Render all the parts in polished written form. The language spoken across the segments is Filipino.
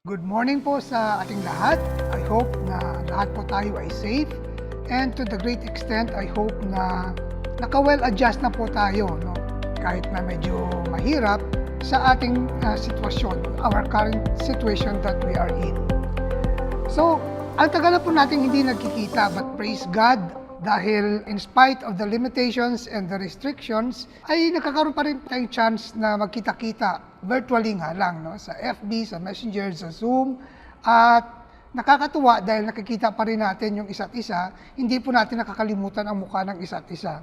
Good morning po sa ating lahat. I hope na lahat po tayo ay safe. And to the great extent, I hope na naka-well-adjust na po tayo, no? Kahit na medyo mahirap sa ating sitwasyon, our current situation that we are in. So, ang tagal na po natin hindi nagkikita, but praise God, dahil in spite of the limitations and the restrictions, ay nakakaroon pa rin tayong chance na magkita-kita virtually nga lang, no? Sa FB, sa Messenger, sa Zoom. At nakakatuwa dahil nakikita pa rin natin yung isa't isa, hindi po natin nakakalimutan ang mukha ng isa't isa.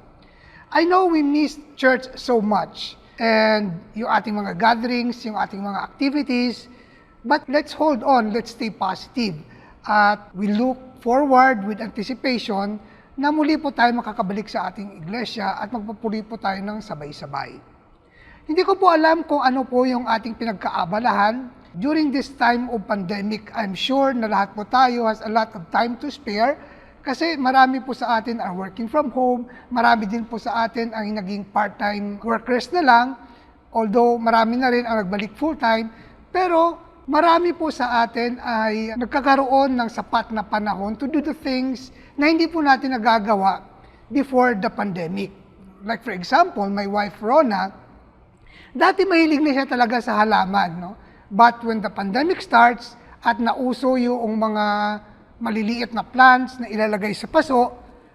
I know we miss church so much and yung ating mga gatherings, yung ating mga activities, but let's hold on, let's stay positive. At we look forward with anticipation na muli po tayo makakabalik sa ating iglesia at magpapuri po tayo ng sabay-sabay. Hindi ko po alam kung ano po yung ating pinagkaabalahan during this time of pandemic. I'm sure na lahat po tayo has a lot of time to spare kasi marami po sa atin are working from home, marami din po sa atin ang naging part-time workers na lang, although marami na rin ang nagbalik full-time, pero marami po sa atin ay nagkakaroon ng sapat na panahon to do the things na hindi po natin nagagawa before the pandemic. Like for example, my wife Rona, dati mahilig na siya talaga sa halaman, no? But when the pandemic starts at nauso yung mga maliliit na plants na ilalagay sa paso,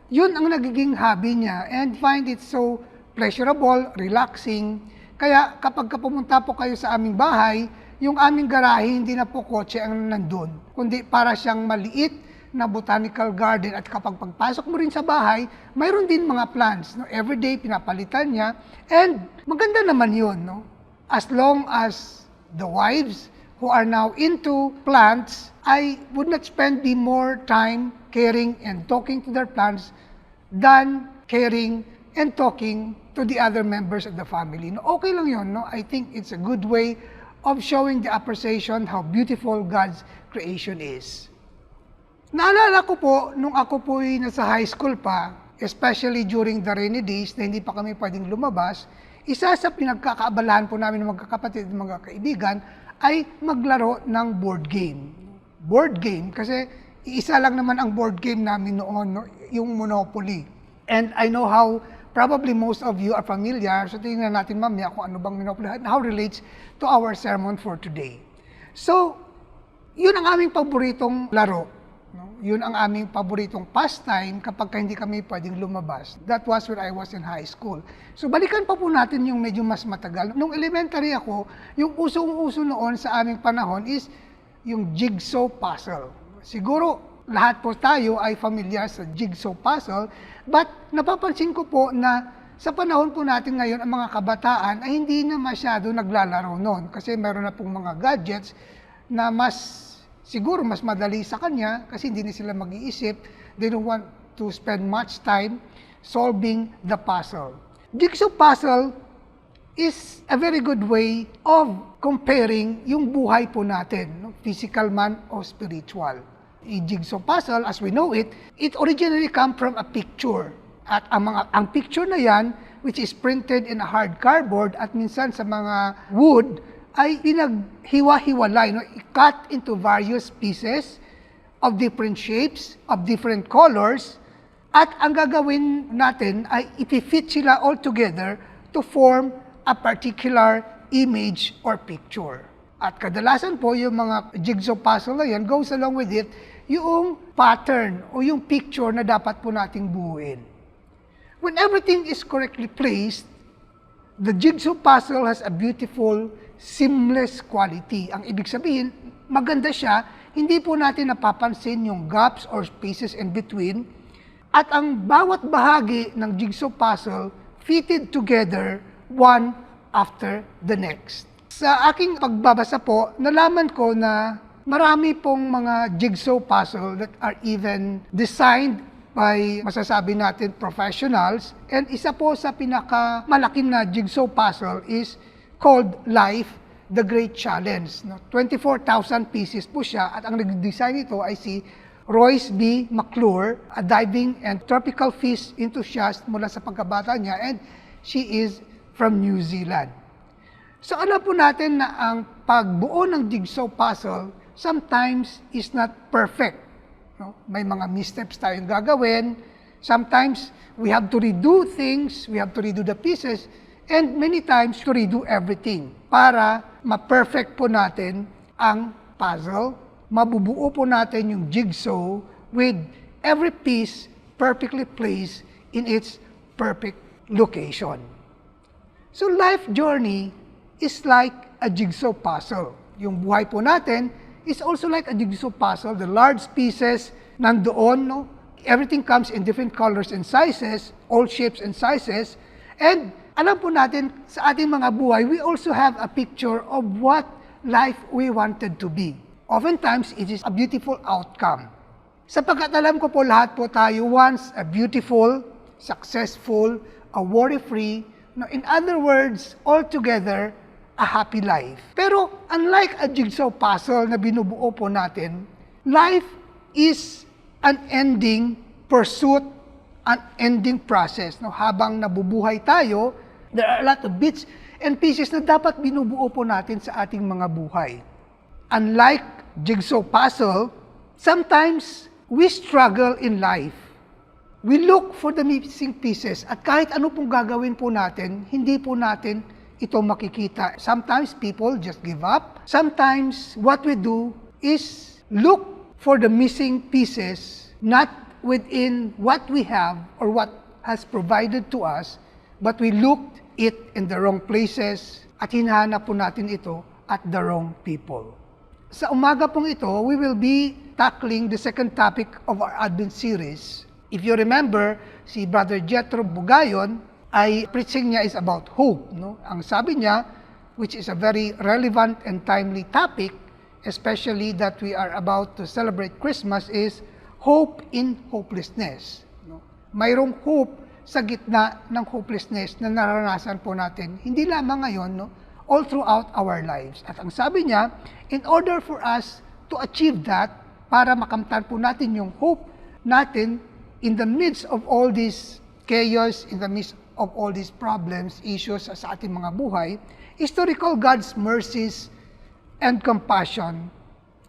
yun ang nagiging hobby niya and find it so pleasurable, relaxing. Kaya kapag pumunta po kayo sa aming bahay, yung aming garahe hindi na po kotse ang nandun, kundi para siyang maliit na botanical garden at kapag pagpasok mo rin sa bahay, mayroon din mga plants. No? Everyday pinapalitan niya and maganda naman yun. No? As long as the wives who are now into plants, I would not spend the more time caring and talking to their plants than caring and talking to the other members of the family. No? Okay lang yun. No? I think it's a good way of showing the appreciation how beautiful God's creation is. Naalala ko po, nung ako po'y nasa high school pa, especially during the rainy days na hindi pa kami pwedeng lumabas, isa sa pinagkakaabalahan po namin ng magkakapatid at mga kaibigan ay maglaro ng board game. Board game, kasi isa lang naman ang board game namin noon, no? Yung Monopoly. And I know how probably most of you are familiar, so tingnan natin mamaya kung ano bang Monopoly and how it relates to our sermon for today. So, yun ang aming paboritong laro. No? Yun ang aming paboritong pastime kapag hindi kami pwedeng lumabas. That was when I was in high school. So balikan pa po natin yung medyo mas matagal. Nung elementary ako, yung usong-uso noon sa aming panahon is yung jigsaw puzzle. Siguro lahat po tayo ay familiar sa jigsaw puzzle, but napapansin ko po na sa panahon po natin ngayon, ang mga kabataan ay hindi na masyado naglalaro noon kasi meron na pong mga gadgets na siguro mas madali sa kanya kasi hindi na sila mag-iisip. They don't want to spend much time solving the puzzle. Jigsaw puzzle is a very good way of comparing yung buhay po natin, no? Physical man o spiritual. A jigsaw puzzle, as we know it, it originally come from a picture. At ang picture na yan, which is printed in a hard cardboard at minsan sa mga wood, ay pinaghiwa-hiwalay, no? Cut into various pieces of different shapes, of different colors, at ang gagawin natin ay ipifit sila all together to form a particular image or picture. At kadalasan po yung mga jigsaw puzzle na yan goes along with it yung pattern o yung picture na dapat po nating buuin. When everything is correctly placed, the jigsaw puzzle has a beautiful, seamless quality. Ang ibig sabihin, maganda siya, hindi po natin napapansin yung gaps or spaces in between, at ang bawat bahagi ng jigsaw puzzle fitted together one after the next. Sa aking pagbabasa po, nalaman ko na marami pong mga jigsaw puzzle that are even designed by, masasabi natin, professionals. And isa po sa pinakamalaking na jigsaw puzzle is called Life, the Great Challenge. No? 24,000 pieces po siya at ang nag-design ito ay si Royce B. McClure, a diving and tropical fish enthusiast mula sa pagkabata niya, and she is from New Zealand. So alam po natin na ang pagbuo ng jigsaw puzzle sometimes is not perfect. No? May mga missteps tayong gagawin. Sometimes, we have to redo things, we have to redo the pieces, and many times, to redo everything para ma-perfect po natin ang puzzle, mabubuo po natin yung jigsaw with every piece perfectly placed in its perfect location. So life journey is like a jigsaw puzzle. Yung buhay po natin is also like a jigsaw puzzle. The large pieces nandoon, no? Everything comes in different colors and sizes, all shapes and sizes. And alam po natin, sa ating mga buhay, we also have a picture of what life we wanted to be. Oftentimes, it is a beautiful outcome. Sapagkat alam ko po lahat po tayo wants a beautiful, successful, a worry-free, no, in other words, altogether, a happy life. Pero unlike a jigsaw puzzle na binubuo po natin, life is an ending pursuit, an ending process. No, habang nabubuhay tayo, there are a lot of bits and pieces na dapat binubuo po natin sa ating mga buhay. Unlike jigsaw puzzle, sometimes we struggle in life. We look for the missing pieces at kahit ano pong gagawin po natin, hindi po natin ito makikita. Sometimes people just give up. Sometimes what we do is look for the missing pieces, not within what we have or what has provided to us, but we looked it in the wrong places at hinahanap po natin ito at the wrong people. Sa umaga pong ito, we will be tackling the second topic of our Advent series. If you remember, si Brother Jethro Bugayon, ay preaching niya is about hope. No? Ang sabi niya, which is a very relevant and timely topic, especially that we are about to celebrate Christmas, is hope in hopelessness. No? Mayroong hope sa gitna ng hopelessness na naranasan po natin, hindi lamang ngayon, no? All throughout our lives. At ang sabi niya, in order for us to achieve that, para makamtan po natin yung hope natin in the midst of all this chaos, in the midst of all these problems, issues sa ating mga buhay, is to recall God's mercies and compassion,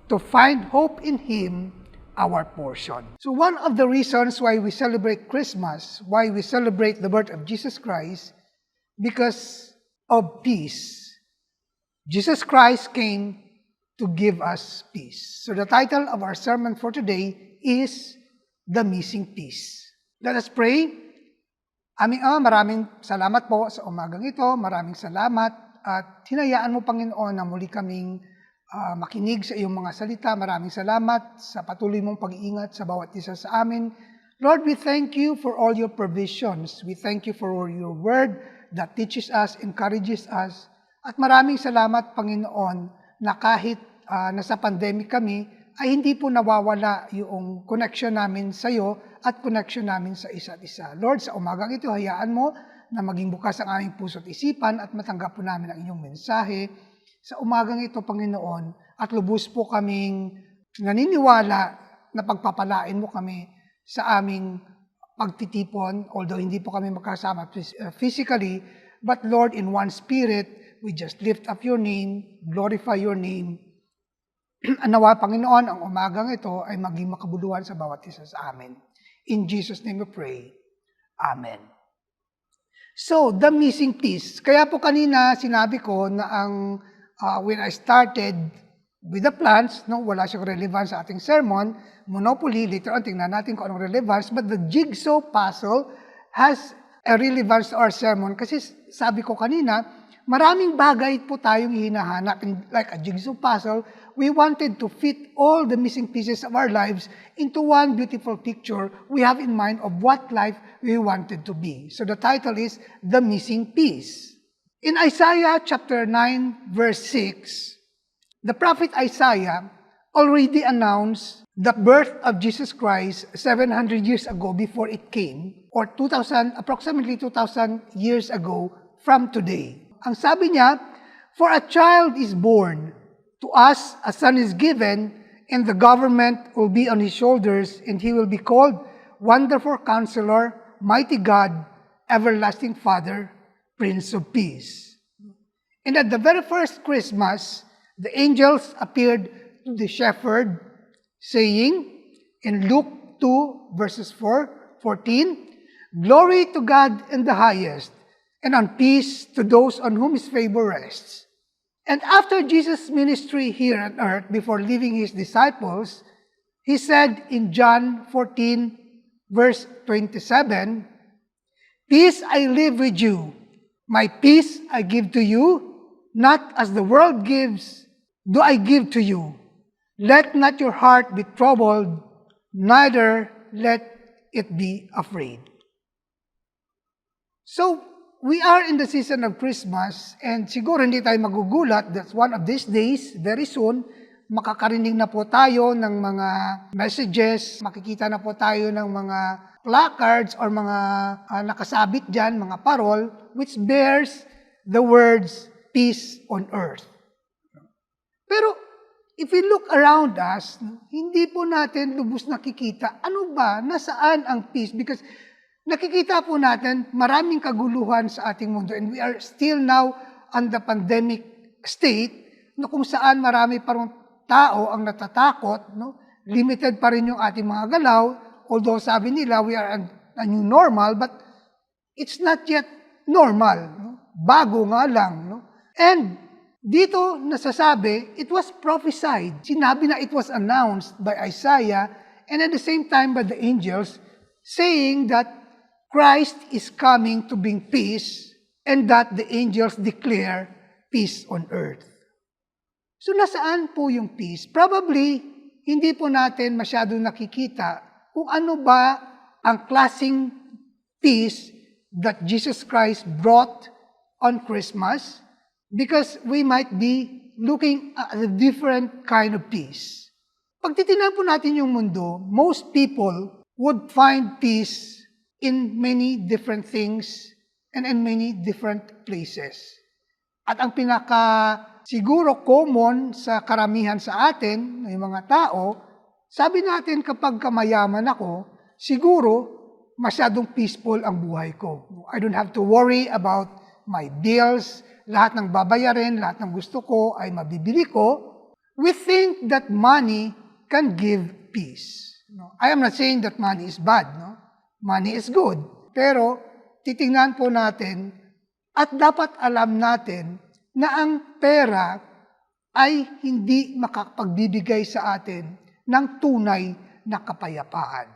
to find hope in Him, our portion. So one of the reasons why we celebrate Christmas, why we celebrate the birth of Jesus Christ, because of peace. Jesus Christ came to give us peace. So the title of our sermon for today is The Missing Piece. Let us pray. Aming Ama, maraming salamat po sa umagang ito. Maraming salamat at hinayaan mo, Panginoon, na muli kaming makinig sa iyong mga salita. Maraming salamat sa patuloy mong pag-iingat sa bawat isa sa amin. Lord, we thank you for all your provisions. We thank you for your word that teaches us, encourages us. At maraming salamat, Panginoon, na kahit nasa pandemic kami, ay hindi po nawawala yung connection namin sa iyo at connection namin sa isa't isa. Lord, sa umagang ito, hayaan mo na maging bukas ang aming puso at isipan at matanggap po namin ang inyong mensahe. Sa umagang ito, Panginoon, at lubos po kaming naniniwala na pagpapalain mo kami sa aming pagtitipon, although hindi po kami magkasama physically, but Lord, in one spirit, we just lift up your name, glorify your name. Nawa, Panginoon, ang umagang ito ay maging makabuluhan sa bawat isa sa amin. In Jesus' name we pray. Amen. So, the missing piece. Kaya po kanina sinabi ko na when I started with the plants, no, wala siyang relevance sa ating sermon, monopoly, later on, tingnan natin kung anong relevance, but the jigsaw puzzle has a relevance to our sermon kasi sabi ko kanina, maraming bagay po tayong hinahanap. Like a jigsaw puzzle, we wanted to fit all the missing pieces of our lives into one beautiful picture we have in mind of what life we wanted to be. So the title is The Missing Piece. In Isaiah chapter 9, verse 6, the prophet Isaiah already announced the birth of Jesus Christ 700 years ago before it came, or approximately 2,000 years ago from today. Ang sabi niya, "For a child is born, to us a son is given, and the government will be on his shoulders, and he will be called Wonderful Counselor, Mighty God, Everlasting Father, Prince of Peace." And at the very first Christmas, the angels appeared to the shepherd, saying in Luke 2, verses 14, "Glory to God in the highest, and on peace to those on whom his favor rests." And after Jesus' ministry here on earth, before leaving his disciples, he said in John 14, verse 27, "Peace I leave with you, my peace I give to you, not as the world gives, do I give to you. Let not your heart be troubled, neither let it be afraid." So, we are in the season of Christmas, and siguro hindi tayo magugulat that one of these days, very soon, makakarinig na po tayo ng mga messages, makikita na po tayo ng mga placards or mga nakasabit dyan, mga parol, which bears the words, "Peace on earth." Pero, if we look around us, hindi po natin lubos nakikita, ano ba, nasaan ang peace? Because nakikita po natin maraming kaguluhan sa ating mundo, and we are still now on the pandemic state, na kung saan marami parang tao ang natatakot, no? Limited pa rin yung ating mga galaw, although sabi nila we are a new normal, but it's not yet normal. No? Bago nga lang. No? And dito nasasabi, it was prophesied. Sinabi na it was announced by Isaiah and at the same time by the angels, saying that Christ is coming to bring peace and that the angels declare peace on earth. So nasaan po yung peace? Probably, hindi po natin masyadong nakikita kung ano ba ang klaseng peace that Jesus Christ brought on Christmas, because we might be looking at a different kind of peace. Pag titingnan po natin yung mundo, most people would find peace in many different things and in many different places. At ang siguro common sa karamihan sa atin, yung mga tao, sabi natin kapag mayaman ako, siguro masyadong peaceful ang buhay ko. I don't have to worry about my bills, lahat ng babayarin, lahat ng gusto ko ay mabibili ko. We think that money can give peace. I am not saying that money is bad. No? Money is good. Pero titingnan po natin at dapat alam natin na ang pera ay hindi makapagbibigay sa atin ng tunay na kapayapaan.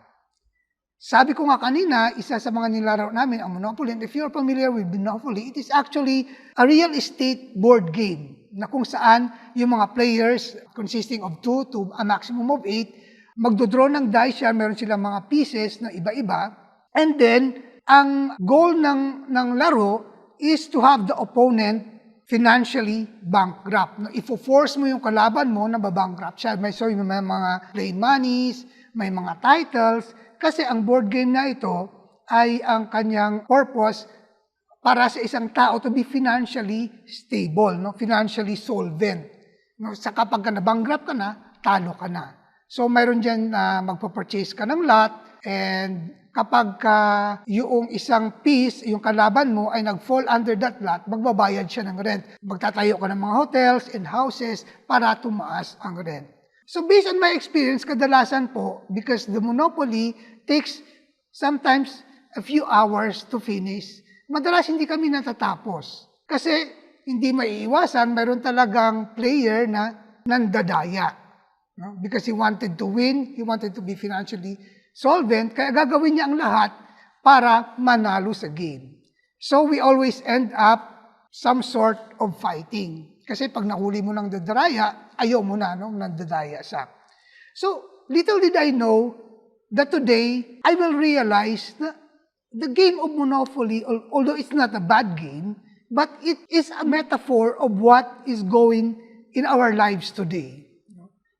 Sabi ko nga kanina, isa sa mga nilalaro namin, ang Monopoly, and if you're familiar with Monopoly, it is actually a real estate board game na kung saan yung mga players consisting of 2 to a maximum of 8, magdodraw ng dice yan, meron silang mga pieces na iba-iba, and then ang goal ng laro is to have the opponent financially bankrupt. Ifo-force mo yung kalaban mo na babankrupt siya. May mga play monies, may mga titles, kasi ang board game na ito ay ang kanyang purpose para sa isang tao to be financially stable, no? Financially solvent. No? Sa kapag na-bankrupt ka na, talo ka na. So mayroon dyan magpo-purchase ka ng lot, and kapag yung isang piece, yung kalaban mo ay nag-fall under that lot, magbabayad siya ng rent. Magtatayo ka ng mga hotels and houses para tumaas ang rent. So based on my experience, kadalasan po, because the Monopoly takes sometimes a few hours to finish, madalas hindi kami natatapos. Kasi hindi maiiwasan, mayroon talagang player na nandadaya. No? Because he wanted to win, he wanted to be financially solvent, kaya gagawin niya ang lahat para manalo sa game. So we always end up some sort of fighting. Kasi pag nahuli mo ng dadaraya, ayaw mo na, no? Nandadaya siya. So, little did I know that today, I will realize that the game of Monopoly, although it's not a bad game, but it is a metaphor of what is going in our lives today.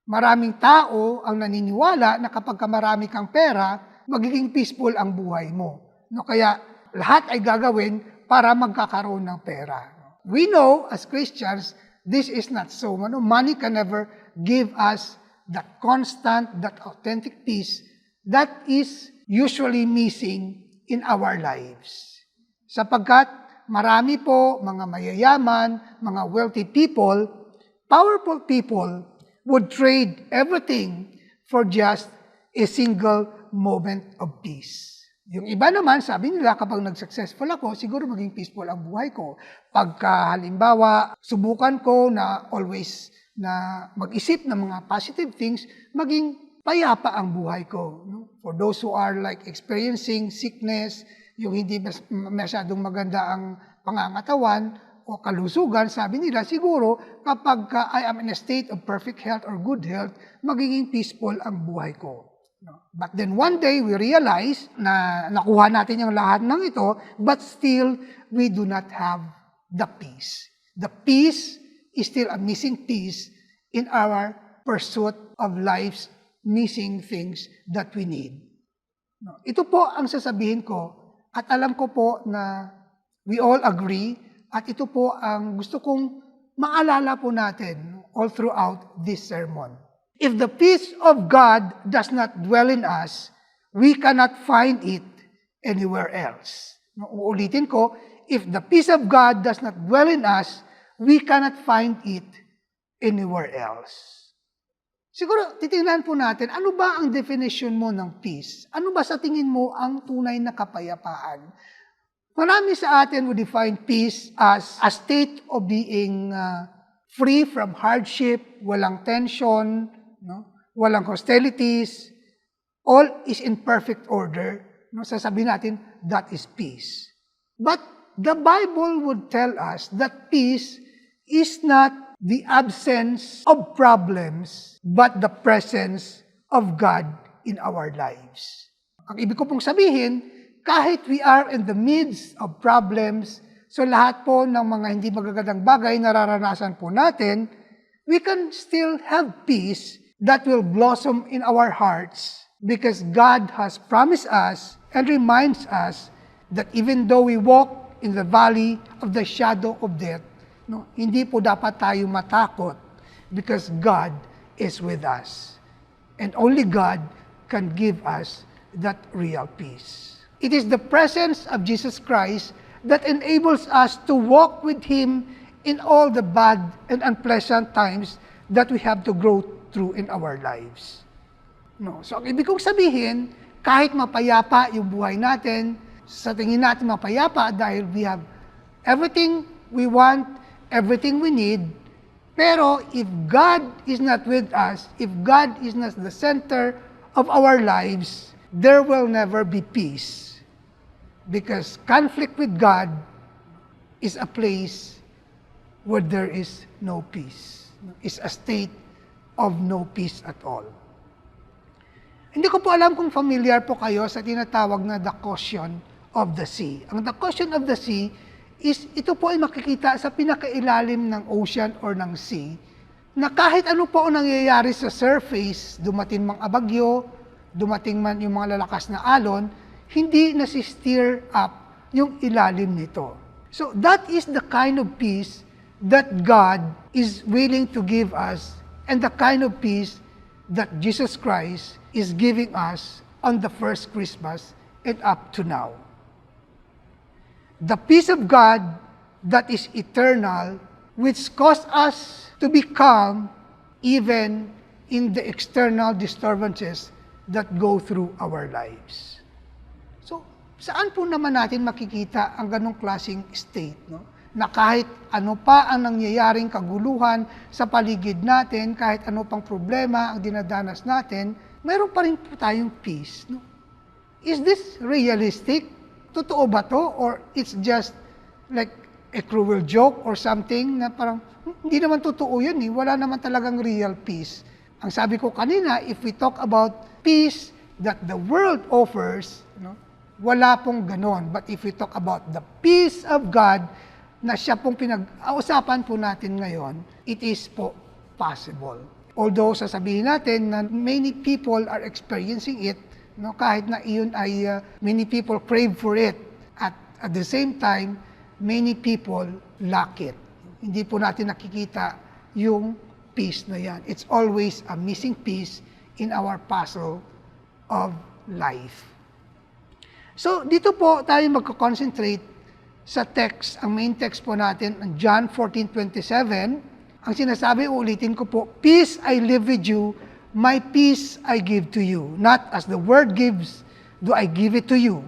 Maraming tao ang naniniwala na kapag marami kang pera, magiging peaceful ang buhay mo. No, kaya lahat ay gagawin para magkakaroon ng pera. We know as Christians, this is not so. Money can never give us that constant, that authentic peace that is usually missing in our lives. Sapagkat marami po mga mayayaman, mga wealthy people, powerful people, would trade everything for just a single moment of peace. Yung iba naman, sabi nila, kapag nag-successful ako, siguro maging peaceful ang buhay ko. Pagka halimbawa, subukan ko na always na mag-isip ng mga positive things, maging payapa ang buhay ko. No? For those who are like experiencing sickness, yung hindi masyadong maganda ang pangangatawan o kalusugan, sabi nila, siguro kapag I am in a state of perfect health or good health, magiging peaceful ang buhay ko. No? But then one day, we realize na nakuha natin yung lahat ng ito, but still, we do not have the peace. The peace is still a missing piece in our pursuit of life's missing things that we need. No? Ito po ang sasabihin ko, at alam ko po na we all agree, at ito po ang gusto kong maalala po natin all throughout this sermon. If the peace of God does not dwell in us, we cannot find it anywhere else. Uulitin ko, if the peace of God does not dwell in us, we cannot find it anywhere else. Siguro, titingnan po natin, ano ba ang definition mo ng peace? Ano ba sa tingin mo ang tunay na kapayapaan? Marami sa atin would define peace as a state of being free from hardship, walang tension, no? Walang hostilities, all is in perfect order. No? Sasabihin natin, that is peace. But the Bible would tell us that peace is not the absence of problems, but the presence of God in our lives. Ang ibig ko pong sabihin, kahit we are in the midst of problems, so lahat po ng mga hindi magagandang bagay nararanasan po natin, we can still have peace that will blossom in our hearts because God has promised us and reminds us that even though we walk in the valley of the shadow of death, no, hindi po dapat tayo matakot because God is with us. And only God can give us that real peace. It is the presence of Jesus Christ that enables us to walk with Him in all the bad and unpleasant times that we have to go through in our lives. No. So, ang ibig kong sabihin, kahit mapayapa yung buhay natin, sa tingin natin mapayapa dahil we have everything we want, everything we need, pero if God is not with us, if God is not the center of our lives, there will never be peace. Because conflict with God is a place where there is no peace. It's a state of no peace at all. Hindi ko po alam kung familiar po kayo sa tinatawag na the cushion of the sea. Ang the cushion of the sea is, ito po ay makikita sa pinakailalim ng ocean or ng sea, na kahit ano po ang nangyayari sa surface, dumating mang abagyo, dumating man yung mga lalakas na alon, hindi nasi-steer up yung ilalim nito. So that is the kind of peace that God is willing to give us and the kind of peace that Jesus Christ is giving us on the first Christmas and up to now. The peace of God that is eternal, which caused us to be calm even in the external disturbances that go through our lives. So, saan po naman natin makikita ang ganong klaseng state, no? Na kahit ano pa ang nangyayaring kaguluhan sa paligid natin, kahit ano pang problema ang dinadanas natin, mayroon pa rin po tayong peace. No? Is this realistic? Totoo ba to? Or it's just like a cruel joke or something na parang, hindi naman totoo yun eh. Wala naman talagang real peace. Ang sabi ko kanina, if we talk about peace that the world offers, no, wala pong ganon. But if we talk about the peace of God, na siya pong pinag-ausapan po natin ngayon, it is po possible. Although sasabihin natin na many people are experiencing it, no, kahit na iyon ay many people crave for it, at the same time, many people lack it. Hindi po natin nakikita yung peace na yan. It's always a missing piece in our puzzle of life. So, dito po tayo magko-concentrate sa text. Ang main text po natin, John 14:27, Ang sinasabi, ulitin ko po, peace I live with you, my peace I give to you. Not as the world gives, do I give it to you.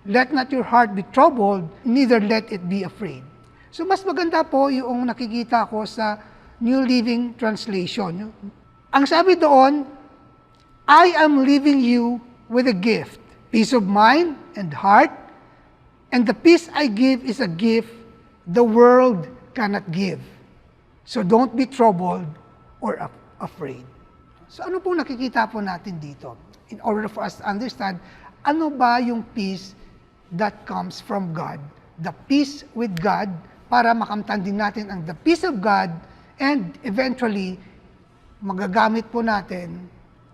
Let not your heart be troubled, neither let it be afraid. So mas maganda po yung nakikita ko sa New Living Translation. Ang sabi doon, I am leaving you with a gift, peace of mind and heart, and the peace I give is a gift the world cannot give. So don't be troubled or afraid. So ano pong nakikita po natin dito? In order for us to understand, ano ba yung peace that comes from God? The peace with God, para makamtan din natin ang the peace of God, and eventually, magagamit po natin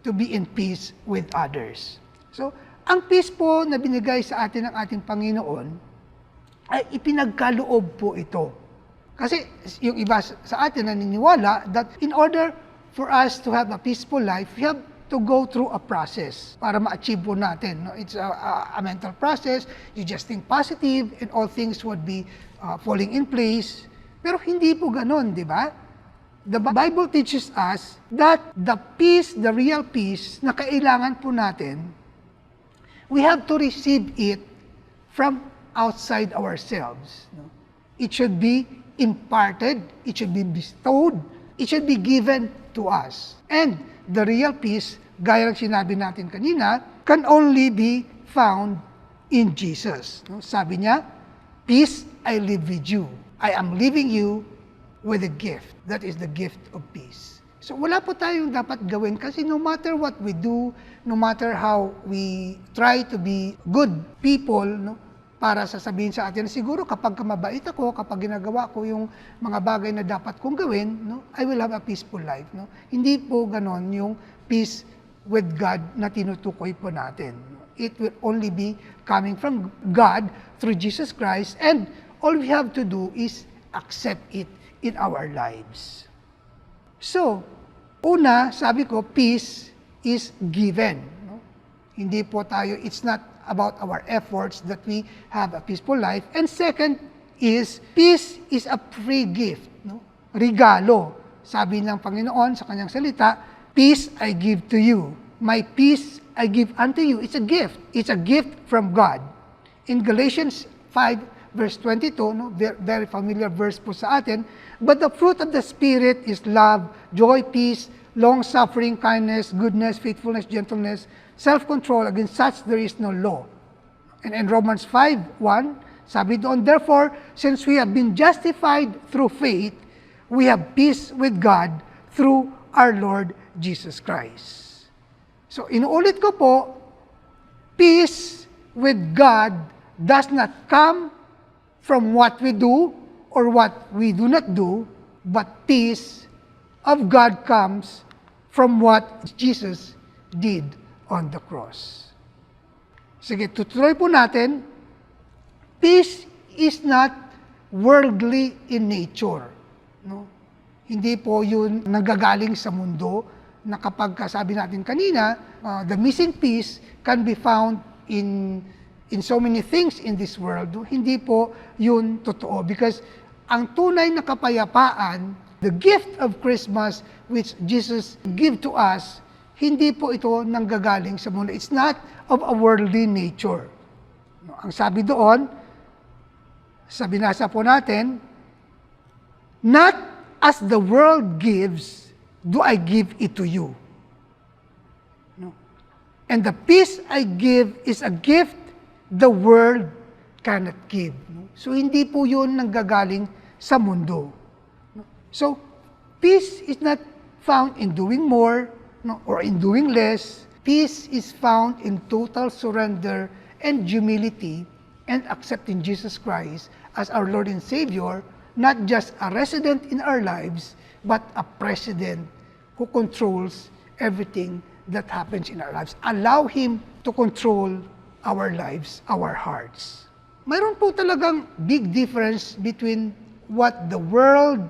to be in peace with others. So, ang peace po na binigay sa atin ng ating Panginoon, ay ipinagkaloob po ito. Kasi yung iba sa atin naniniwala that in order for us to have a peaceful life, we have to go through a process para ma-achieve po natin. No? It's a mental process. You just think positive and all things would be falling in place. Pero hindi po ganon, di ba? The Bible teaches us that the peace, the real peace na kailangan po natin, we have to receive it from outside ourselves. No? It should be imparted, it should be bestowed, it should be given to us. And the real peace, gaya ng sinabi natin kanina, can only be found in Jesus. No? Sabi niya, peace I live with you. I am leaving you with a gift. That is the gift of peace. So wala po tayong dapat gawin kasi no matter what we do, no matter how we try to be good people, no, para sasabihin sa atin, siguro kapag mabait ako, kapag ginagawa ko yung mga bagay na dapat kong gawin, no, I will have a peaceful life. No? Hindi po ganon yung peace with God na tinutukoy po natin. It will only be coming from God through Jesus Christ, and all we have to do is accept it in our lives. So, una, sabi ko, peace is given. No? Hindi po tayo, it's not about our efforts that we have a peaceful life. And second is, peace is a free gift. No? Regalo. Sabi ng Panginoon sa kanyang salita, peace I give to you. My peace I give unto you. It's a gift. It's a gift from God. In Galatians 5, verse 22, no? Very familiar verse po sa atin, but the fruit of the Spirit is love, joy, peace, long-suffering, kindness, goodness, faithfulness, gentleness, self-control. Against such there is no law. And in Romans 5:1, sabi doon, therefore, since we have been justified through faith, we have peace with God through our Lord Jesus Christ. So, inuulit ko po, peace with God does not come from what we do or what we do not do, but peace of God comes from what Jesus did on the cross. Sige, tutuloy po natin. Peace is not worldly in nature. No? Hindi po yun nanggagaling sa mundo na kapag sabi natin kanina, the missing piece can be found in so many things in this world. Hindi po yun totoo. Because ang tunay na kapayapaan, the gift of Christmas which Jesus give to us, hindi po ito nanggagaling sa mundo. It's not of a worldly nature. Ang sabi doon, sa binasa po natin, not as the world gives, do I give it to you. No? And the peace I give is a gift the world cannot give. No? So, hindi po yun nanggagaling sa mundo. No? So, peace is not found in doing more, no, or in doing less. Peace is found in total surrender and humility and accepting Jesus Christ as our Lord and Savior, not just a resident in our lives, but a president who controls everything that happens in our lives. Allow Him to control our lives, our hearts. Mayroon po talagang big difference between what the world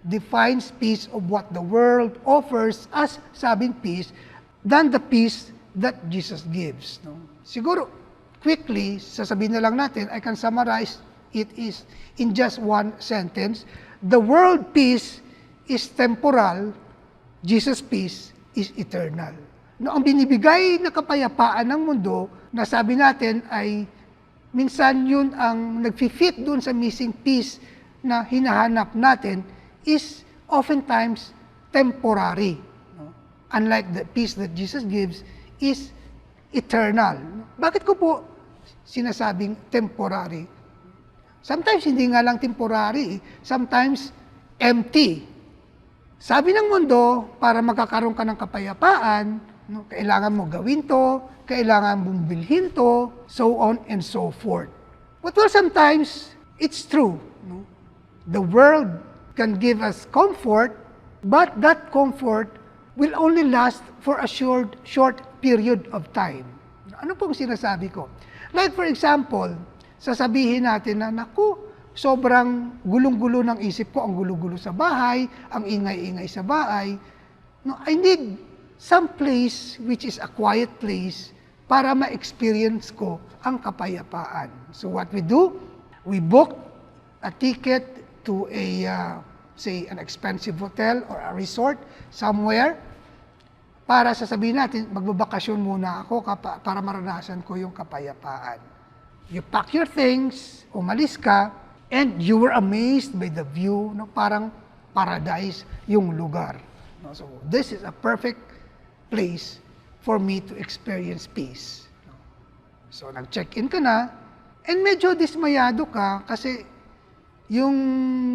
defines peace of what the world offers as sabing peace than the peace that Jesus gives. No? Siguro, quickly, sasabihin na lang natin, I can summarize it is in just one sentence. The world peace is temporal, Jesus' peace is eternal. No, ang binibigay na kapayapaan ng mundo, na sabi natin ay minsan yun ang nag-fit doon sa missing piece na hinahanap natin, is oftentimes temporary. No? Unlike the peace that Jesus gives is eternal. Bakit ko po sinasabing temporary? Sometimes hindi nga lang temporary, sometimes empty. Sabi ng mundo, para magkakaroon ka ng kapayapaan, no, kailangan mo gawin to, kailangan mong bilhin to, so on and so forth. But well, sometimes it's true. No? The world can give us comfort, but that comfort will only last for a short period of time. Ano pong sinasabi ko? Like for example, sasabihin natin na, naku, sobrang gulong-gulo ng isip ko, ang gulo-gulo sa bahay, ang ingay-ingay sa bahay. No, I need some place which is a quiet place para ma-experience ko ang kapayapaan. So what we do, we book a ticket to a, say, an expensive hotel or a resort somewhere para sasabihin natin, magbabakasyon muna ako para maranasan ko yung kapayapaan. You pack your things, umalis ka, and you were amazed by the view, no? Parang paradise yung lugar. No? So this is a perfect place for me to experience peace. No? So nag-check-in ka na, and medyo dismayado ka kasi yung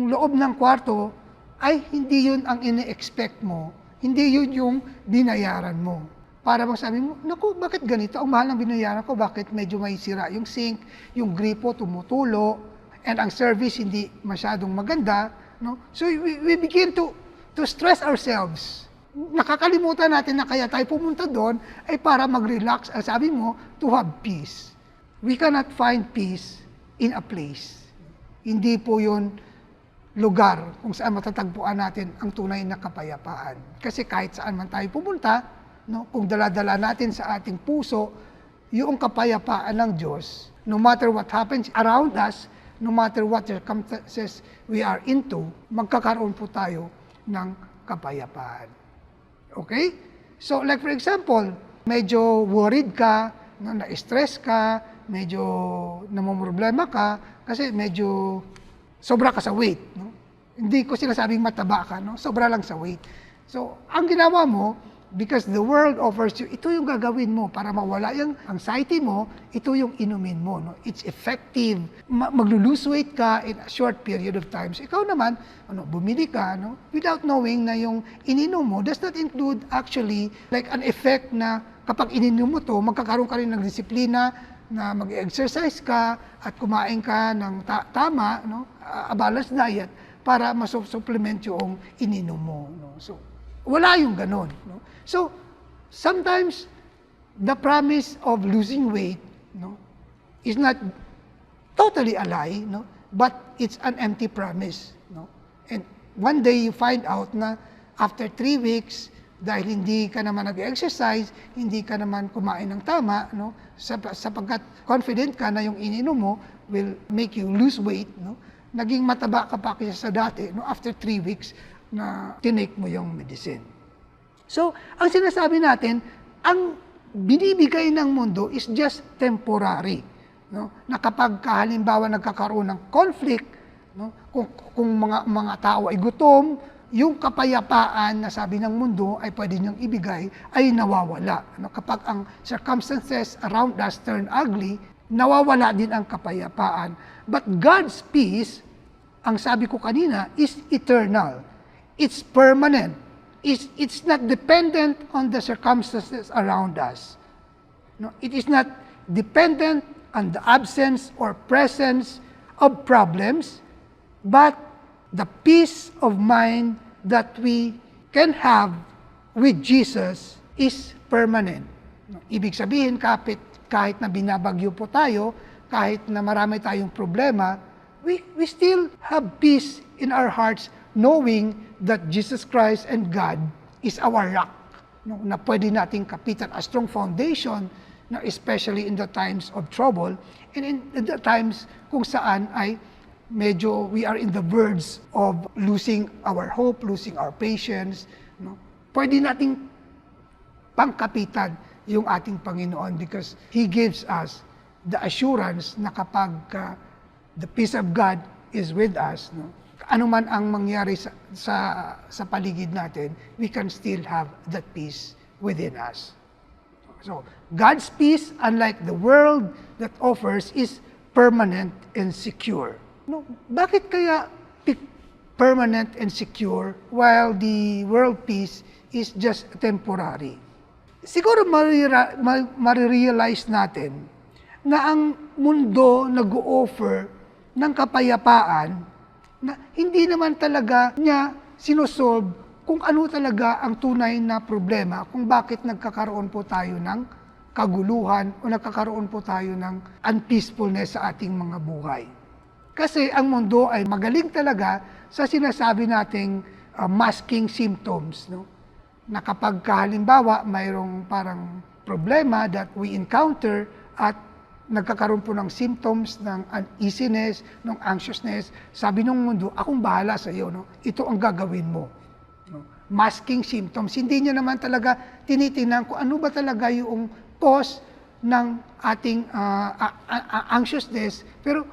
loob ng kwarto ay hindi yun ang ine-expect mo, hindi yun yung binayaran mo. Para bang sabi mo, naku, bakit ganito? Ang mahal ng binayaran ko, bakit medyo may sira yung sink, yung gripo tumutulo, and ang service hindi masyadong maganda. No? So we begin to stress ourselves. Nakakalimutan natin na kaya tayo pumunta doon ay para mag-relax, ang sabi mo, to have peace. We cannot find peace in a place. Hindi po yun lugar kung saan matatagpuan natin ang tunay na kapayapaan. Kasi kahit saan man tayo pumunta, no, kung dala-dala natin sa ating puso yung kapayapaan ng Diyos, no matter what happens around us, no matter what circumstances we are into, magkakaroon po tayo ng kapayapaan. Okay? So like for example, medyo worried ka, na-stress ka, medyo namumroblema ka, kasi medyo sobra ka sa weight. No? Hindi ko sinasabing mataba ka, no? Sobra lang sa weight. So, ang ginawa mo, because the world offers you, ito yung gagawin mo para mawala yung anxiety mo, ito yung inumin mo. No? It's effective. Maglo-lose weight ka in a short period of time. So, ikaw naman, bumili ka, no? Without knowing na yung ininom mo does not include actually like an effect na kapag ininom mo to, magkakaroon ka rin ng disiplina na mag-exercise ka at kumain ka ng tama, no? A balanced diet para ma-supplement yung ininom mo. No? So, wala yung ganon. No? So, sometimes, the promise of losing weight, no, is not totally a lie, no, but it's an empty promise. No? And one day you find out na after 3 weeks, dahil hindi ka naman nag-exercise, hindi ka naman kumain ng tama, no, sapagkat confident ka na yung ininom mo will make you lose weight, no, naging mataba ka pa kaysa sa dati, no, after 3 weeks na tinake mo yung medicine. So, ang sinasabi natin, ang binibigay ng mundo is just temporary. No? Na kapag halimbawa nagkakaroon ng conflict, no? kung mga tao ay gutom, yung kapayapaan na sabi ng mundo ay pwede niyang ibigay ay nawawala. No? Kapag ang circumstances around us turn ugly, nawawala din ang kapayapaan. But God's peace, ang sabi ko kanina, is eternal. It's permanent. It's not dependent on the circumstances around us. No, it is not dependent on the absence or presence of problems, but the peace of mind that we can have with Jesus is permanent. No, ibig sabihin, kahit na binabagyo po tayo, kahit na marami tayong problema, we still have peace in our hearts knowing that Jesus Christ and God is our rock, no, na pwede nating kapitan, a strong foundation, no, especially in the times of trouble and in the times kung saan ay medyo we are in the verge of losing our hope, losing our patience, no? Pwede nating pangkapitan yung ating Panginoon because He gives us the assurance na kapag the peace of God is with us, no? Ano man ang mangyari sa paligid natin, we can still have that peace within us. So, God's peace, unlike the world that offers, is permanent and secure. No, bakit kaya permanent and secure while the world peace is just temporary? Siguro marirealize natin na ang mundo nag-o-offer ng kapayapaan na hindi naman talaga niya sinosolve kung ano talaga ang tunay na problema, kung bakit nagkakaroon po tayo ng kaguluhan o nagkakaroon po tayo ng unpeacefulness sa ating mga buhay. Kasi ang mundo ay magaling talaga sa sinasabi nating masking symptoms, no? Na kapag halimbawa mayroong parang problema that we encounter at nagkakaroon po ng symptoms ng uneasiness, ng anxiousness, sabi ng mundo, akong bahala sa iyo, no? Ito ang gagawin mo. No? Masking symptoms. Hindi niya naman talaga tinitingnan kung ano ba talaga yung cause ng ating anxiousness. Pero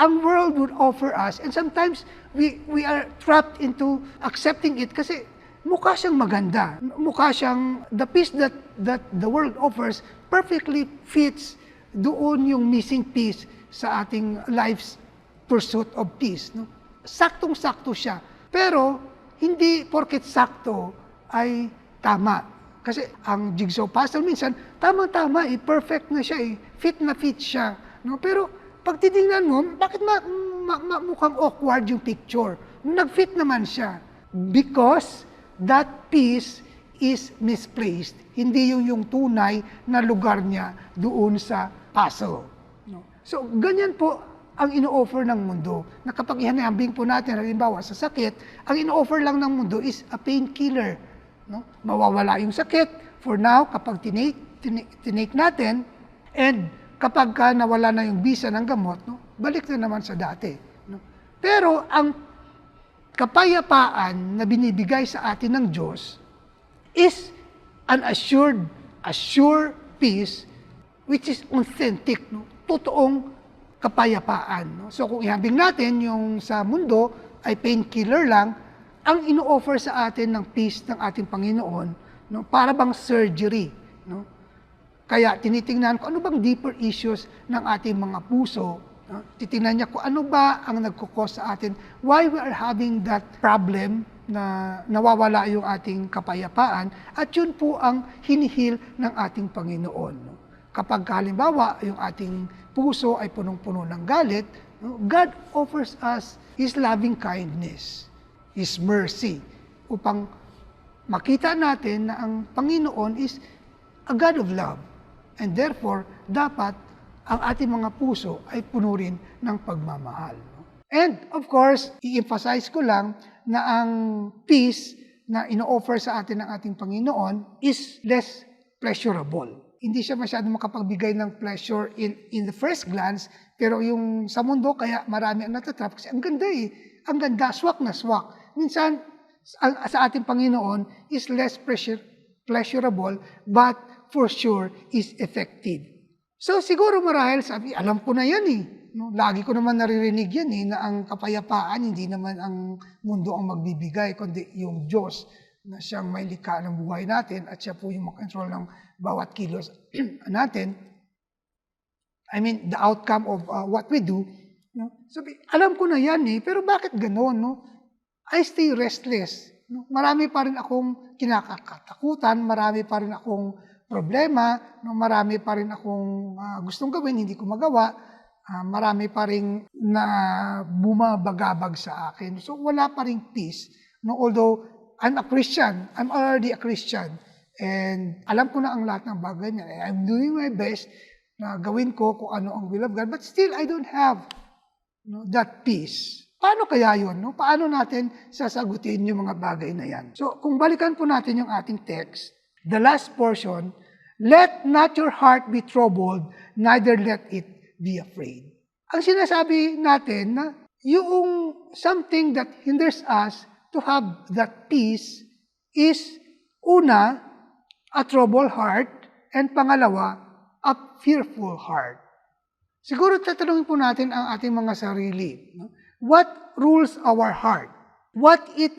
ang world would offer us, and sometimes we are trapped into accepting it kasi mukha siyang maganda. Mukha siyang, the peace that the world offers perfectly fits doon yung missing piece sa ating life's pursuit of peace. No? Saktong-sakto siya. Pero, hindi porket sakto ay tama. Kasi ang jigsaw puzzle minsan, tama-tama, perfect na siya, fit na fit siya. No? Pero, pag titingnan mo, bakit mukhang awkward yung picture? Nag-fit naman siya. Because that piece is misplaced. Hindi yung tunay na lugar niya doon sa puzzle. No? So, ganyan po ang ino-offer ng mundo. Na kapag ihanambing po natin, halimbawa sa sakit, ang ino-offer lang ng mundo is a painkiller. No? Mawawala yung sakit for now kapag tinake natin, and kapag nawala na yung bisa ng gamot, no? Balik na naman sa dati. No? Pero ang kapayapaan na binibigay sa atin ng Diyos is an assured peace which is authentic, no? Totoong kapayapaan. No? So kung ihambing natin yung sa mundo ay painkiller lang, ang ino-offer sa atin ng peace ng ating Panginoon, no? Para bang surgery. No? Kaya tinitingnan ko ano bang deeper issues ng ating mga puso. No? Titingnan niya kung ano ba ang nagkukos sa atin, why we are having that problem na nawawala yung ating kapayapaan, at yun po ang hinihil ng ating Panginoon. No? Kapag halimbawa yung ating puso ay punong-puno ng galit, no? God offers us His loving kindness, His mercy, upang makita natin na ang Panginoon is a God of love. And therefore, dapat ang ating mga puso ay puno rin ng pagmamahal. And of course, i-emphasize ko lang na ang peace na ino-offer sa atin ng ating Panginoon is less pleasurable. Hindi siya masyadong makapagbigay ng pleasure in the first glance, pero yung sa mundo, kaya marami ang natatrap kasi ang ganda Ang ganda, swak na swak. Minsan, sa ating Panginoon is less pleasurable, but for sure is effective. So siguro marahil sabi, alam ko na yan No? Lagi ko naman naririnig yan na ang kapayapaan, hindi naman ang mundo ang magbibigay, kundi yung Diyos na siyang may likha ng buhay natin at siya po yung makontrol ng bawat kilos natin. I mean, the outcome of what we do. No? Sabi, alam ko na yan pero bakit gano'n? No? I stay restless. No? Marami pa rin akong kinakatakutan, marami pa rin akong problema, no? Marami pa rin akong gustong gawin, hindi ko magawa. Marami pa rin na bumabagabag sa akin. So wala pa rin peace. No? Although I'm a Christian, I'm already a Christian, and alam ko na ang lahat ng bagay niya. I'm doing my best na gawin ko kung ano ang will of God, but still I don't have that peace. Paano kaya yun? No? Paano natin sasagutin yung mga bagay na yan? So kung balikan po natin yung ating text, the last portion, let not your heart be troubled, neither let it be afraid. Ang sinasabi natin na yung something that hinders us to have that peace is, una, a troubled heart, and pangalawa, a fearful heart. Siguro tatanungin po natin ang ating mga sarili. No? What rules our heart? What it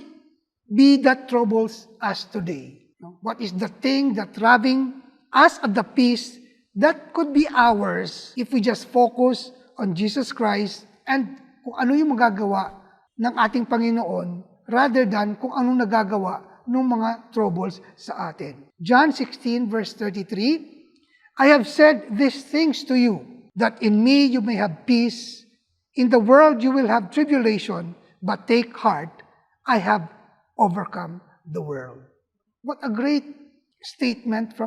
be that troubles us today? No? What is the thing that robbing us of the peace that could be ours if we just focus on Jesus Christ and kung ano yung magagawa ng ating Panginoon rather than kung anong nagagawa ng mga troubles sa atin. John 16 verse 33, I have said these things to you, that in me you may have peace. In the world you will have tribulation, but take heart, I have overcome the world. What a great statement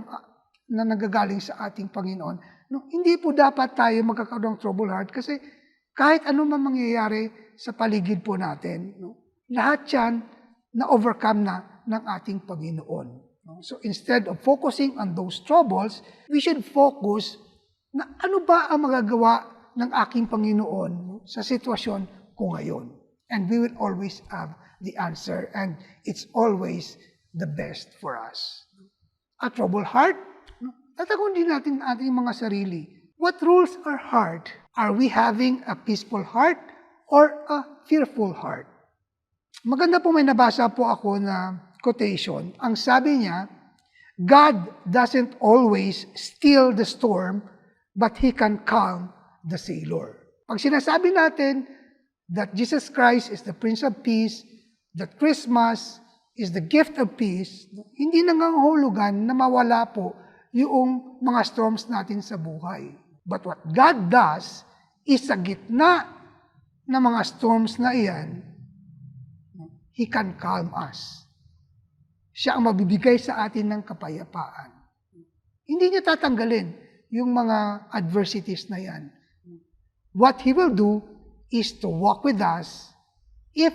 na nagagaling sa ating Panginoon. No, hindi po dapat tayo magkakaroon ng troubled heart kasi kahit ano man mangyayari sa paligid po natin, no, lahat yan na-overcome na ng ating Panginoon. No? So instead of focusing on those troubles, we should focus na ano ba ang magagawa ng aking Panginoon, no, sa sitwasyon ko ngayon. And we will always have the answer and it's always the best for us. A troubled heart, no, tatagon din natin ang ating mga sarili. What rules our heart? Are we having a peaceful heart or a fearful heart? Maganda po, may nabasa po ako na quotation. Ang sabi niya, God doesn't always still the storm, but He can calm the sailor. Pag sinasabi natin that Jesus Christ is the Prince of Peace, that Christmas is the gift of peace, hindi nangangahulugan na mawala po yung mga storms natin sa buhay. But what God does is sa gitna ng mga storms na iyan, He can calm us. Siya ang mabibigay sa atin ng kapayapaan. Hindi niya tatanggalin yung mga adversities na yan. What He will do is to walk with us if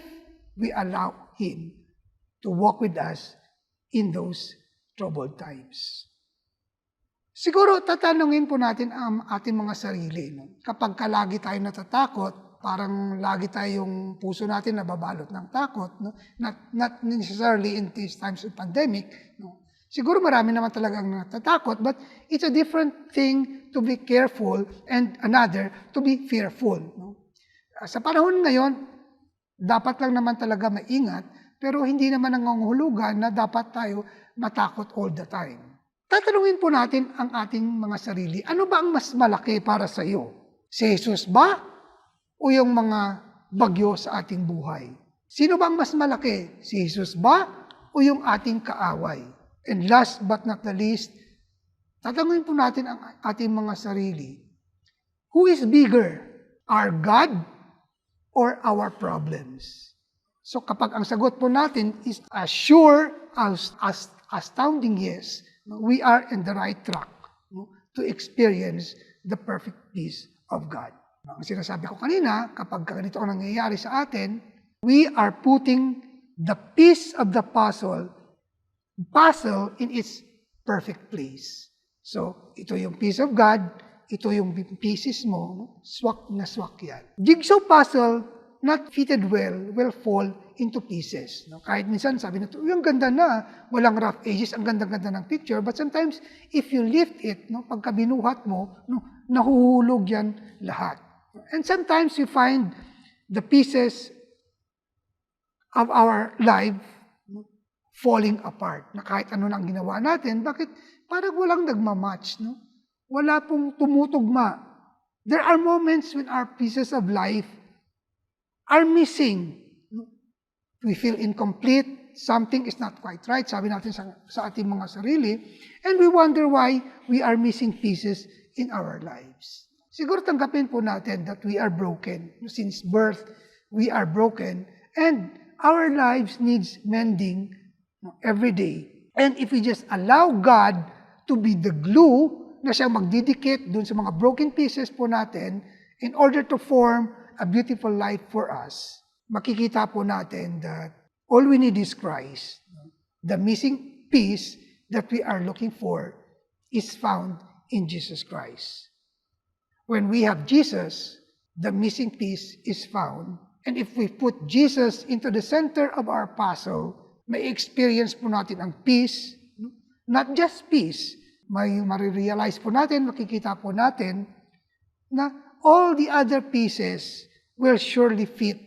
we allow Him to walk with us in those troubled times. Siguro tatanungin po natin ang ating mga sarili. No? Kapag lagi tayo natatakot, parang lagi tayong puso natin nababalot ng takot, no? Not necessarily in these times of pandemic. No? Siguro marami naman talagang natatakot, but it's a different thing to be careful and another to be fearful. No? Sa panahon ngayon, dapat lang naman talaga maingat, pero hindi naman nangangahulugan na dapat tayo matakot all the time. Tatanungin po natin ang ating mga sarili, ano ba ang mas malaki para sa iyo? Si Jesus ba o yung mga bagyo sa ating buhay? Sino ba ang mas malaki? Si Jesus ba o yung ating kaaway? And last but not the least, tatanungin po natin ang ating mga sarili, who is bigger? Our God or our problems? So kapag ang sagot po natin is as sure as astounding yes, we are in the right track, no, to experience the perfect peace of God. Ang sinasabi ko kanina, kapag ganito ang nangyayari sa atin, we are putting the piece of the puzzle in its perfect place. So, ito yung peace of God, ito yung pieces mo, no? Swak na swak yan. Jigsaw puzzle, not fitted well, will fall into pieces. No? Kahit minsan sabi na, yung ganda na, walang rough edges, ang ganda-ganda ng picture, but sometimes, if you lift it, no, pagka binuhat mo, no, nahuhulog yan lahat. And sometimes you find the pieces of our life, no, falling apart. Na kahit ano nang ginawa natin, bakit parang walang nagmamatch, no? Wala pong tumutugma. There are moments when our pieces of life are missing. We feel incomplete, something is not quite right, sabi natin sa ating mga sarili, and we wonder why we are missing pieces in our lives. Siguro tanggapin po natin that we are broken. Since birth, we are broken, and our lives needs mending every day. And if we just allow God to be the glue na siya magdidikit dun sa mga broken pieces po natin in order to form a beautiful life for us, makikita po natin that all we need is Christ. The missing piece that we are looking for is found in Jesus Christ. When we have Jesus, the missing piece is found And if we put Jesus into the center of our puzzle, may experience po natin ang peace, not just peace, may marirealize po natin, makikita po natin na all the other pieces will surely fit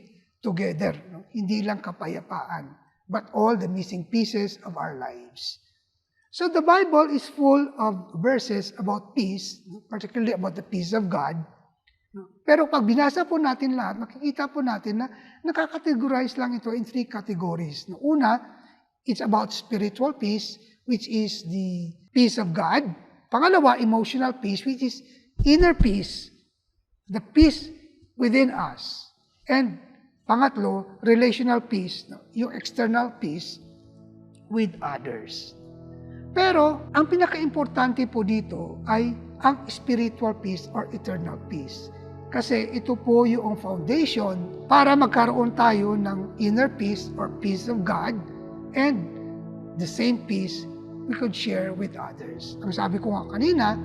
together. Hindi lang kapayapaan, but all the missing pieces of our lives. So the Bible is full of verses about peace, particularly about the peace of God. Pero pag binasa po natin lahat, makikita po natin na nakakategorize lang ito in 3 categories. Una, it's about spiritual peace, which is the peace of God. Pangalawa, emotional peace, which is inner peace, the peace within us. And pangatlo, relational peace, yung external peace with others. Pero ang pinaka-importante po dito ay ang spiritual peace or eternal peace. Kasi ito po yung foundation para magkaroon tayo ng inner peace or peace of God and the same peace we could share with others. Ang sabi ko nga kanina,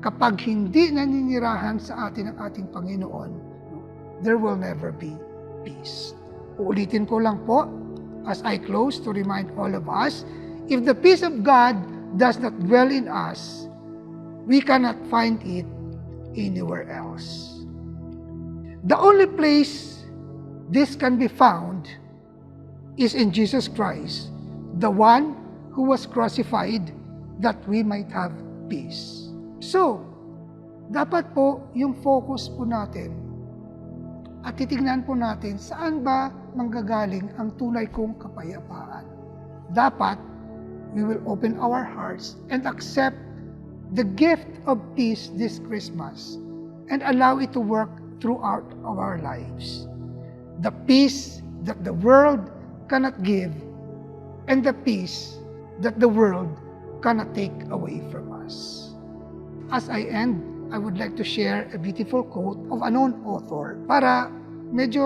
kapag hindi naninirahan sa atin ang ating Panginoon, there will never be peace. Uulitin ko lang po as I close to remind all of us, if the peace of God does not dwell in us, we cannot find it anywhere else. The only place this can be found is in Jesus Christ, the one who was crucified that we might have peace. So, dapat po yung focus po natin at titignan po natin saan ba manggagaling ang tunay kong kapayapaan. Dapat, we will open our hearts and accept the gift of peace this Christmas and allow it to work throughout our lives. The peace that the world cannot give and the peace that the world cannot take away from us. As I end, I would like to share a beautiful quote of a known author para medyo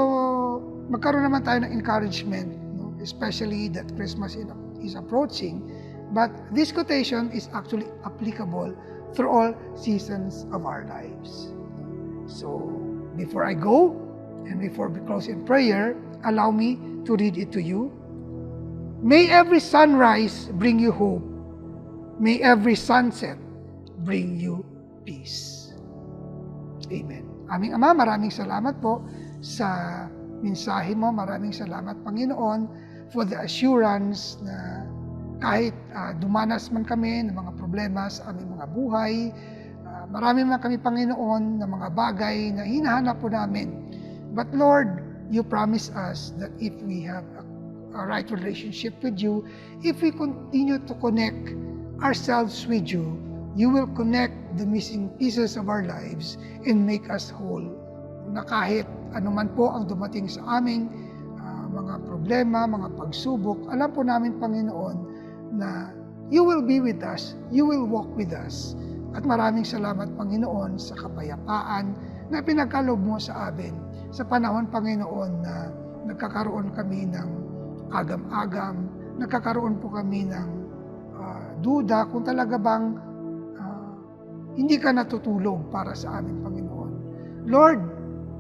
magkaroon naman tayo ng encouragement, especially that Christmas is approaching. But this quotation is actually applicable through all seasons of our lives. So, before I go, and before we close in prayer, allow me to read it to you. May every sunrise bring you hope. May every sunset bring you peace. Amen. Aming Ama, maraming salamat po sa mensahe mo. Maraming salamat, Panginoon, for the assurance na kahit dumanas man kami ng mga problema sa aming mga buhay, marami man kami, Panginoon, na mga bagay na hinahanap po namin. But Lord, you promise us that if we have a right relationship with you, if we continue to connect ourselves with you, you will connect the missing pieces of our lives and make us whole. Na kahit anuman po ang dumating sa aming mga problema, mga pagsubok, alam po namin, Panginoon, na you will be with us, you will walk with us. At maraming salamat, Panginoon, sa kapayapaan na pinagkaloob mo sa amin. Sa panahon, Panginoon, na nagkakaroon kami ng agam-agam, nagkakaroon po kami ng duda kung talaga bang hindi ka natutulog para sa amin, Panginoon. Lord,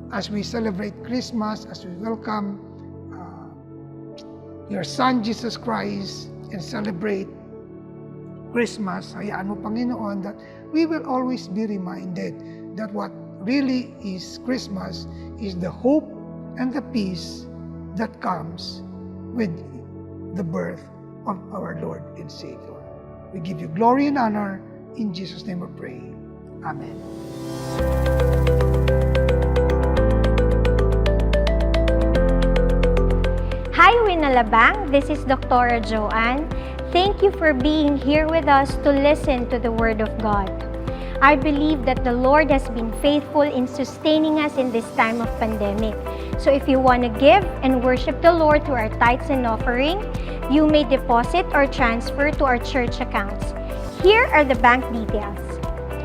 as we celebrate Christmas, as we welcome your Son, Jesus Christ, and celebrate Christmas, hayaan mo, Panginoon, that we will always be reminded that what really is Christmas is the hope and the peace that comes with the birth of our Lord and Savior. We give you glory and honor. In Jesus' name we pray. Amen. Hi, Winalabang. This is Dr. Joanne. Thank you for being here with us to listen to the Word of God. I believe that the Lord has been faithful in sustaining us in this time of pandemic. So if you want to give and worship the Lord through our tithes and offering, you may deposit or transfer to our church accounts. Here are the bank details.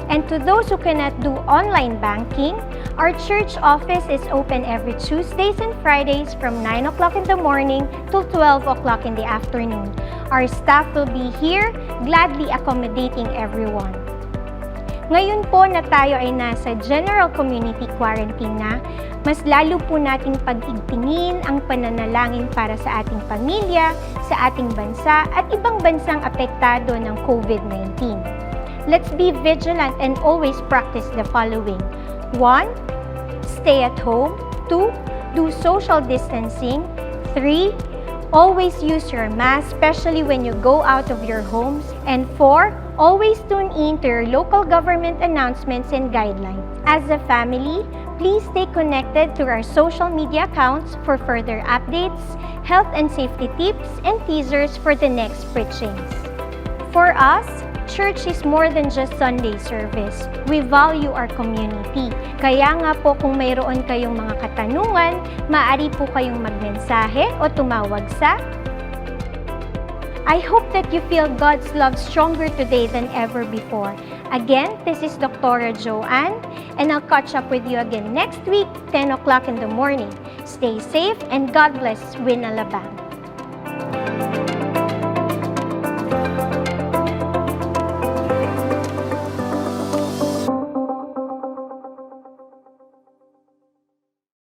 And to those who cannot do online banking, our church office is open every Tuesdays and Fridays from 9 o'clock in the morning till 12 o'clock in the afternoon. Our staff will be here, gladly accommodating everyone. Ngayon po na tayo ay nasa general community quarantine na, mas lalo po nating pag-igtingin ang pananalangin para sa ating pamilya, sa ating bansa at ibang bansang apektado ng COVID-19. Let's be vigilant and always practice the following. 1. Stay at home. 2. Do social distancing. 3. Always use your mask, especially when you go out of your homes. And 4. Always tune in to your local government announcements and guidelines. As a family, please stay connected to our social media accounts for further updates, health and safety tips, and teasers for the next preachings. For us, church is more than just Sunday service. We value our community. Kaya nga po kung mayroon kayong mga katanungan, maaari po kayong magmensahe o tumawag sa I hope that you feel God's love stronger today than ever before. Again, this is Dr. Joanne, and I'll catch up with you again next week, 10 o'clock in the morning. Stay safe and God bless Winalabang.